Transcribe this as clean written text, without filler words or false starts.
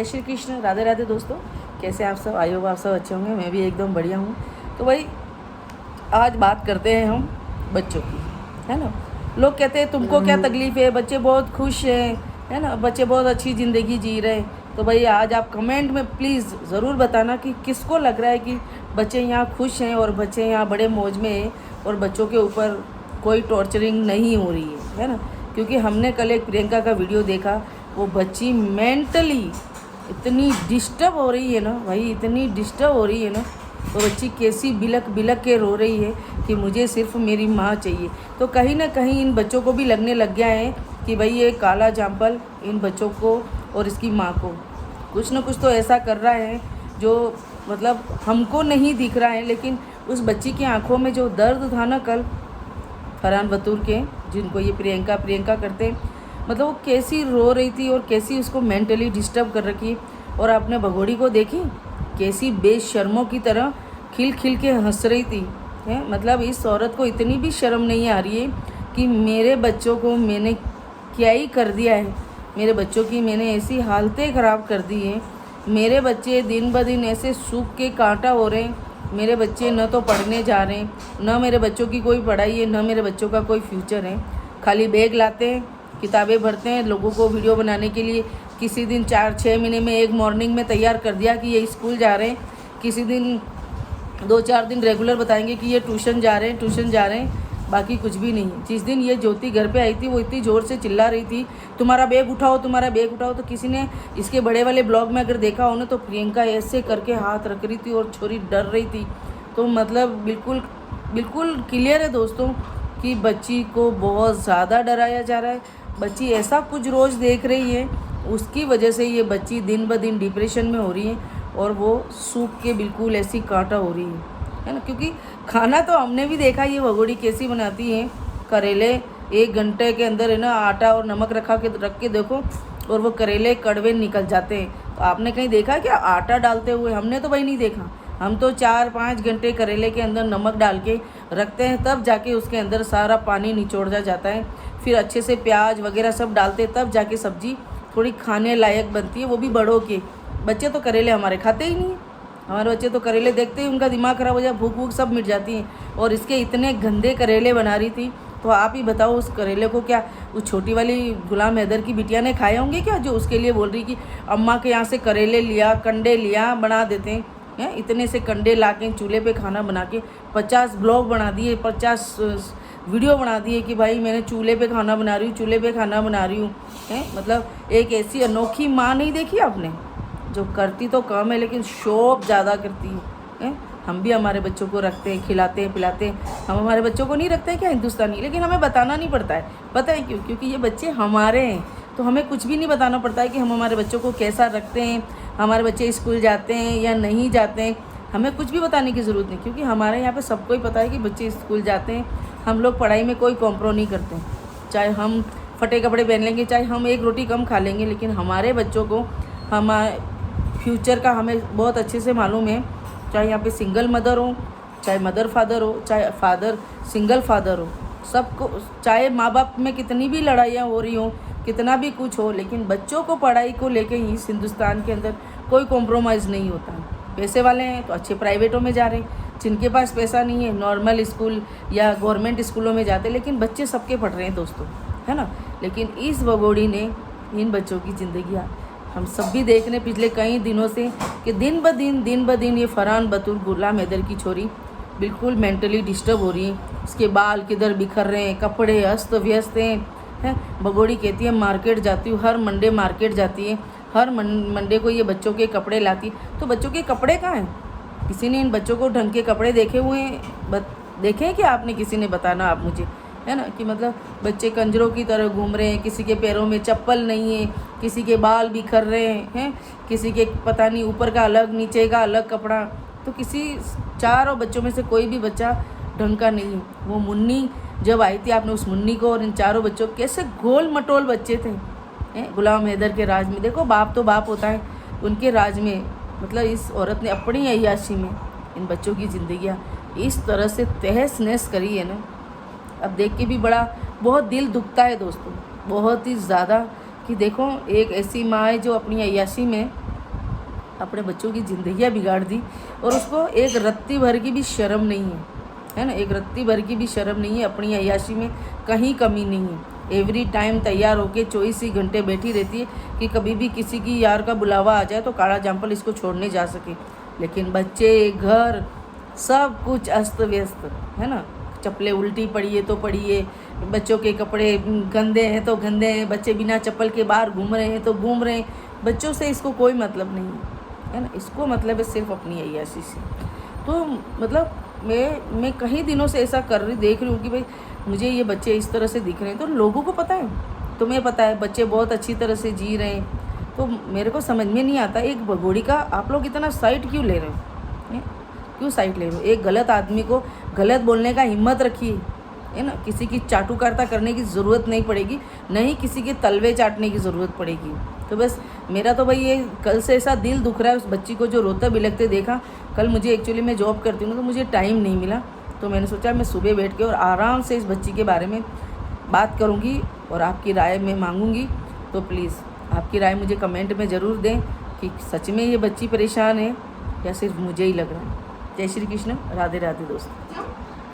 जय श्री कृष्ण, राधे राधे दोस्तों। कैसे आप सब? आई होप आप सब अच्छे होंगे। मैं भी एकदम बढ़िया हूँ। तो भाई आज बात करते हैं हम बच्चों की, है ना। लोग कहते हैं तुमको क्या तकलीफ़ है, बच्चे बहुत खुश हैं, है ना, बच्चे बहुत अच्छी ज़िंदगी जी रहे हैं। तो भाई आज आप कमेंट में प्लीज़ ज़रूर बताना कि किसको लग रहा है कि बच्चे यहाँ खुश हैं और बच्चे यहाँ बड़े मौज में हैं और बच्चों के ऊपर कोई टॉर्चरिंग नहीं हो रही है ना। क्योंकि हमने कल एक प्रियंका का वीडियो देखा, वो बच्ची मेंटली इतनी डिस्टर्ब हो रही है ना भाई, इतनी डिस्टर्ब हो रही है ना। तो बच्ची कैसी बिलक बिलक के रो रही है कि मुझे सिर्फ मेरी माँ चाहिए। तो कहीं ना कहीं इन बच्चों को भी लगने लग गया है कि भाई ये काला जाम्पल इन बच्चों को और इसकी माँ को कुछ ना कुछ तो ऐसा कर रहा है जो मतलब हमको नहीं दिख रहा है, लेकिन उस बच्ची की आंखों में जो दर्द था ना कल, फरहान बतूर के, जिनको ये प्रियंका प्रियंका करते हैं, मतलब वो कैसी रो रही थी और कैसी उसको मेंटली डिस्टर्ब कर रखी। और आपने भगोड़ी को देखी कैसी बेशर्मों की तरह खिल खिल के हंस रही थी, है। मतलब इस औरत को इतनी भी शर्म नहीं आ रही है कि मेरे बच्चों को मैंने क्या ही कर दिया है, मेरे बच्चों की मैंने ऐसी हालतें ख़राब कर दी हैं, मेरे बच्चे दिन ब दिन ऐसे सूख के कांटा हो रहे हैं, मेरे बच्चे न तो पढ़ने जा रहे हैं, न मेरे बच्चों की कोई पढ़ाई है, न मेरे बच्चों का कोई फ्यूचर है। खाली बैग लाते हैं, किताबें भरते हैं, लोगों को वीडियो बनाने के लिए। किसी दिन 4-6 महीने में एक मॉर्निंग में तैयार कर दिया कि ये स्कूल जा रहे हैं, किसी दिन 2-4 दिन रेगुलर बताएंगे कि ये ट्यूशन जा रहे हैं, बाकी कुछ भी नहीं। जिस दिन ये ज्योति घर पे आई थी, वो इतनी ज़ोर से चिल्ला रही थी तुम्हारा बैग उठाओ, तुम्हारा बैग उठाओ। तो किसी ने इसके बड़े वाले ब्लॉग में अगर देखा हो ना, तो प्रियंका ऐसे करके हाथ रख रही थी और छोरी डर रही थी। तो मतलब बिल्कुल बिल्कुल क्लियर है दोस्तों कि बच्ची को बहुत ज़्यादा डराया जा रहा है। बच्ची ऐसा कुछ रोज़ देख रही है, उसकी वजह से ये बच्ची दिन ब दिन डिप्रेशन में हो रही है और वो सूख के बिल्कुल ऐसी कांटा हो रही है ना। क्योंकि खाना तो हमने भी देखा ये भगोड़ी कैसी बनाती है। करेले 1 घंटे के अंदर है ना, आटा और नमक रख के देखो और वो करेले कड़वे निकल जाते हैं। तो आपने कहीं देखा क्या आटा डालते हुए? हमने तो भाई नहीं देखा। हम तो 4-5 घंटे करेले के अंदर नमक डाल के रखते हैं, तब जाके उसके अंदर सारा पानी निचोड़ जाता है। फिर अच्छे से प्याज वगैरह सब डालते हैं, तब जाके सब्ज़ी थोड़ी खाने लायक बनती है, वो भी बड़ों के। बच्चे तो करेले हमारे खाते ही नहीं हैं। हमारे बच्चे तो करेले देखते ही उनका दिमाग ख़राब हो जाए, भूख भूख सब मिट जाती है। और इसके इतने गंदे करेले बना रही थी। तो आप ही बताओ, उस करेले को क्या उस छोटी वाली गुलाम हैदर की बिटिया ने खाए होंगे क्या, जो उसके लिए बोल रही कि अम्मा के यहाँ से करेले लिया, कंडे लिया, बना देते हैं। इतने से कंडे ला के चूल्हे पे खाना बना के 50 ब्लॉग बना दिए, 50 वीडियो बना दिए कि भाई मैंने चूल्हे पे खाना बना रही हूँ, चूल्हे पे खाना बना रही हूँ। मतलब एक ऐसी अनोखी माँ नहीं देखी आपने, जो करती तो कम है लेकिन शौक ज़्यादा करती है। हम भी हमारे बच्चों को रखते हैं, खिलाते हैं, पिलाते हैं। हम हमारे बच्चों को नहीं रखते हैं क्या हिंदुस्तानी? लेकिन हमें बताना नहीं पड़ता है। पता है क्यों? क्योंकि ये बच्चे हमारे हैं। तो हमें कुछ भी नहीं बताना पड़ता है कि हम हमारे बच्चों को कैसा रखते हैं, हमारे बच्चे स्कूल जाते हैं या नहीं जाते हैं। हमें कुछ भी बताने की ज़रूरत नहीं, क्योंकि हमारे यहाँ पे सबको ही पता है कि बच्चे स्कूल जाते हैं। हम लोग पढ़ाई में कोई कॉम्प्रो नहीं करते हैं। चाहे हम फटे कपड़े पहन लेंगे, चाहे हम एक रोटी कम खा लेंगे, लेकिन हमारे बच्चों को हमारे फ्यूचर का हमें बहुत अच्छे से मालूम है। चाहे यहाँ पे सिंगल मदर हो, चाहे मदर फादर हो, चाहे फादर सिंगल फादर हो, सबको, चाहे माँ बाप में कितनी भी लड़ाइयाँ हो रही हो, कितना भी कुछ हो, लेकिन बच्चों को पढ़ाई को लेके ही इस हिंदुस्तान के अंदर कोई कॉम्प्रोमाइज़ नहीं होता है। पैसे वाले हैं तो अच्छे प्राइवेटों में जा रहे हैं, जिनके पास पैसा नहीं है नॉर्मल स्कूल या गवर्नमेंट स्कूलों में जाते हैं। लेकिन बच्चे सबके पढ़ रहे हैं दोस्तों, है ना। लेकिन इस भगोड़ी ने इन बच्चों की ज़िंदगियाँ हम सब भी देख रहे हैं पिछले कई दिनों से कि दिन ब दिन ये फरहान बतूर गुलाम हैदर की छोरी बिल्कुल मेंटली डिस्टर्ब हो रही है। इसके बाल किधर बिखर रहे हैं, कपड़े अस्त व्यस्त हैं। भगोड़ी कहती है मार्केट जाती हूँ, हर मंडे मार्केट जाती है, हर मंडे को ये बच्चों के कपड़े लाती। तो बच्चों के कपड़े कहाँ हैं? किसी ने इन बच्चों को ढंग के कपड़े देखे हुए हैं? देखे हैं कि आपने? किसी ने बताना आप मुझे, है ना। कि मतलब बच्चे कंजरों की तरह घूम रहे हैं, किसी के पैरों में चप्पल नहीं है, किसी के बाल बिखर रहे हैं, किसी के पता नहीं ऊपर का अलग नीचे का अलग कपड़ा। तो किसी 4 बच्चों में से कोई भी बच्चा ढंग का नहीं है। वो मुन्नी जब आई थी, आपने उस मुन्नी को और इन 4 बच्चों कैसे गोल मटोल बच्चे थे गुलाम हैदर के राज में। देखो बाप तो बाप होता है, उनके राज में मतलब इस औरत ने अपनी अय्याशी में इन बच्चों की ज़िंदगियाँ इस तरह से तहस नहस करी है ना। अब देख के भी बहुत दिल दुखता है दोस्तों, बहुत ही ज़्यादा। कि देखो एक ऐसी माँ है जो अपनी अय्याशी में अपने बच्चों की ज़िंदगियाँ बिगाड़ दी, और उसको एक रत्ती भर की भी शर्म नहीं है ना, एक रत्ती भर की भी शर्म नहीं है। अपनी अय्याशी में कहीं कमी नहीं है। एवरी टाइम तैयार होके 24 ही घंटे बैठी रहती है कि कभी भी किसी की यार का बुलावा आ जाए तो काला जामपल इसको छोड़ने जा सके। लेकिन बच्चे, घर, सब कुछ अस्त व्यस्त है ना। चप्पलें उल्टी पड़ी है तो पड़ी है, बच्चों के कपड़े गंदे हैं तो गंदे हैं, बच्चे बिना चप्पल के बाहर घूम रहे हैं तो घूम रहे हैं। बच्चों से इसको कोई मतलब नहीं है ना, इसको मतलब है सिर्फ अपनी अय्याशी से। तो मतलब मैं कई दिनों से ऐसा देख रही हूँ कि भाई मुझे ये बच्चे इस तरह से दिख रहे हैं, तो लोगों को पता है, तुम्हें पता है, बच्चे बहुत अच्छी तरह से जी रहे हैं। तो मेरे को समझ में नहीं आता एक भगोड़ी का आप लोग इतना साइड क्यों ले रहे हो, क्यों साइड ले रहे हो। एक गलत आदमी को गलत बोलने का हिम्मत रखिए, है ना। किसी की चाटुकारिता करने की ज़रूरत नहीं पड़ेगी, नहीं किसी के तलवे चाटने की ज़रूरत पड़ेगी। तो बस मेरा तो भाई ये कल से ऐसा दिल दुख रहा है उस बच्ची को जो रोते बिलखते देखा। कल मुझे एक्चुअली मैं जॉब करती हूँ तो मुझे टाइम नहीं मिला, तो मैंने सोचा मैं सुबह बैठ के और आराम से इस बच्ची के बारे में बात करूँगी और आपकी राय मैं मांगूँगी। तो प्लीज़ आपकी राय मुझे कमेंट में ज़रूर दें कि सच में ये बच्ची परेशान है या सिर्फ मुझे ही लग रहा है। जय श्री कृष्ण, राधे राधे दोस्तों।